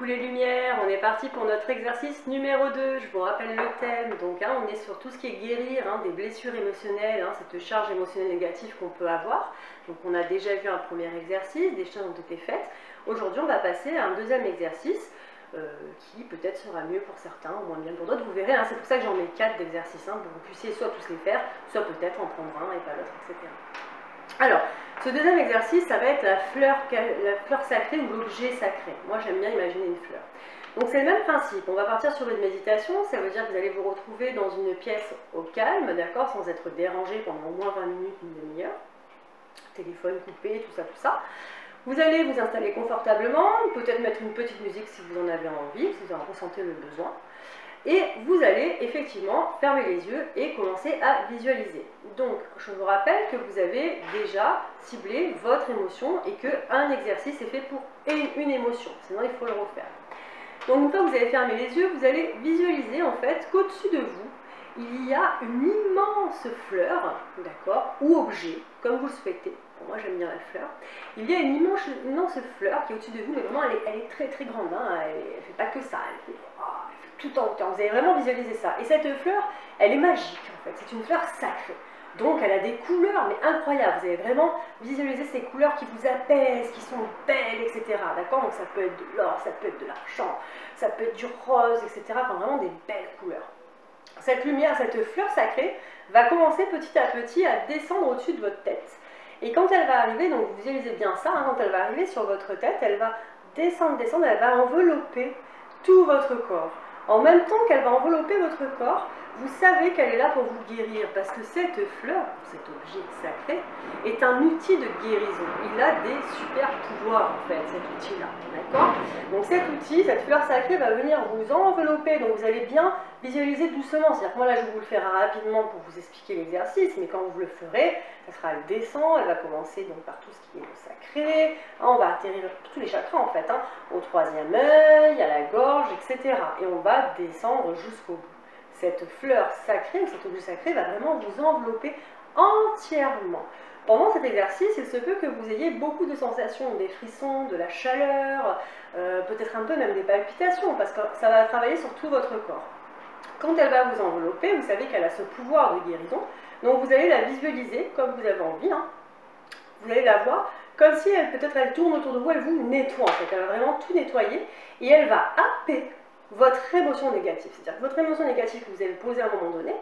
les lumières, on est parti pour notre exercice numéro 2. Je vous rappelle le thème. Donc on est sur tout ce qui est guérir des blessures émotionnelles, cette charge émotionnelle négative qu'on peut avoir. Donc on a déjà vu un premier exercice, des choses ont été faites. Aujourd'hui on va passer à un deuxième exercice qui peut-être sera mieux pour certains ou moins bien pour d'autres. Vous verrez, c'est pour ça que j'en mets 4 d'exercices, pour que vous puissiez soit tous les faire, soit peut-être en prendre un et pas l'autre, etc. Alors, ce deuxième exercice, ça va être la fleur sacrée ou l'objet sacré. Moi, j'aime bien imaginer une fleur. Donc, c'est le même principe. On va partir sur une méditation. Ça veut dire que vous allez vous retrouver dans une pièce au calme, d'accord, sans être dérangé pendant au moins 20 minutes, une demi-heure. Téléphone coupé, tout ça. Vous allez vous installer confortablement, peut-être mettre une petite musique si vous en avez envie, si vous en ressentez le besoin. Et vous allez effectivement fermer les yeux et commencer à visualiser. Donc, je vous rappelle que vous avez déjà ciblé votre émotion et qu'un exercice est fait pour une émotion, sinon il faut le refaire. Donc, une fois que vous avez fermé les yeux, vous allez visualiser en fait qu'au-dessus de vous, il y a une immense fleur, d'accord, ou objet, comme vous le souhaitez. Bon, moi j'aime bien la fleur. Il y a une immense fleur qui est au-dessus de vous, mais vraiment elle est très très grande. Elle ne fait pas que ça, elle fait tout en hauteur. Vous allez vraiment visualiser ça. Et cette fleur, elle est magique en fait. C'est une fleur sacrée. Donc elle a des couleurs mais incroyables. Vous allez vraiment visualiser ces couleurs qui vous apaisent, qui sont belles, etc. D'accord? Donc ça peut être de l'or, ça peut être de l'argent, ça peut être du rose, etc. Enfin vraiment des belles couleurs. Cette lumière, cette fleur sacrée va commencer petit à petit à descendre au-dessus de votre tête. Et quand elle va arriver, donc vous visualisez bien ça, quand elle va arriver sur votre tête, elle va descendre, elle va envelopper tout votre corps. En même temps qu'elle va envelopper votre corps, vous savez qu'elle est là pour vous guérir, parce que cette fleur, cet objet sacré, est un outil de guérison. Il a des super pouvoirs, en fait, cet outil-là, d'accord? Donc cet outil, cette fleur sacrée va venir vous envelopper, donc vous allez bien visualiser doucement. C'est-à-dire que moi, là, je vais vous le faire rapidement pour vous expliquer l'exercice, mais quand vous le ferez, ça sera, elle descend, elle va commencer donc par tout ce qui est le sacré, on va atterrir tous les chakras, en fait, au troisième œil, à la gorge, etc. Et on va descendre jusqu'au bout. Cette fleur sacrée, cet objet sacré va vraiment vous envelopper entièrement. Pendant cet exercice, il se peut que vous ayez beaucoup de sensations, des frissons, de la chaleur, peut-être un peu même des palpitations, parce que ça va travailler sur tout votre corps. Quand elle va vous envelopper, vous savez qu'elle a ce pouvoir de guérison, donc vous allez la visualiser comme vous avez envie. Vous allez la voir comme si peut-être elle tourne autour de vous, elle vous nettoie en fait, elle va vraiment tout nettoyer et elle va happer votre émotion négative. C'est-à-dire que votre émotion négative que vous avez posée à un moment donné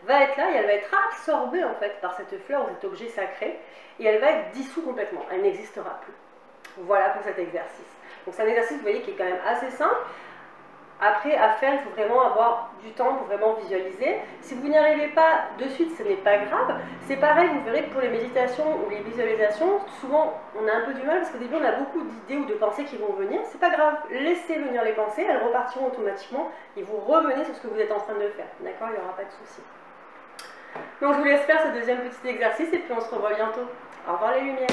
va être là et elle va être absorbée en fait par cette fleur ou cet objet sacré et elle va être dissoute complètement, elle n'existera plus. Voilà pour cet exercice. Donc c'est un exercice, vous voyez, qui est quand même assez simple. Après, à faire, il faut vraiment avoir du temps pour vraiment visualiser. Si vous n'y arrivez pas de suite, ce n'est pas grave. C'est pareil, vous verrez que pour les méditations ou les visualisations, souvent on a un peu du mal parce qu'au début on a beaucoup d'idées ou de pensées qui vont venir. C'est pas grave, laissez venir les pensées, elles repartiront automatiquement et vous revenez sur ce que vous êtes en train de faire. D'accord? Il n'y aura pas de souci. Donc je vous laisse faire ce deuxième petit exercice et puis on se revoit bientôt. Au revoir les lumières.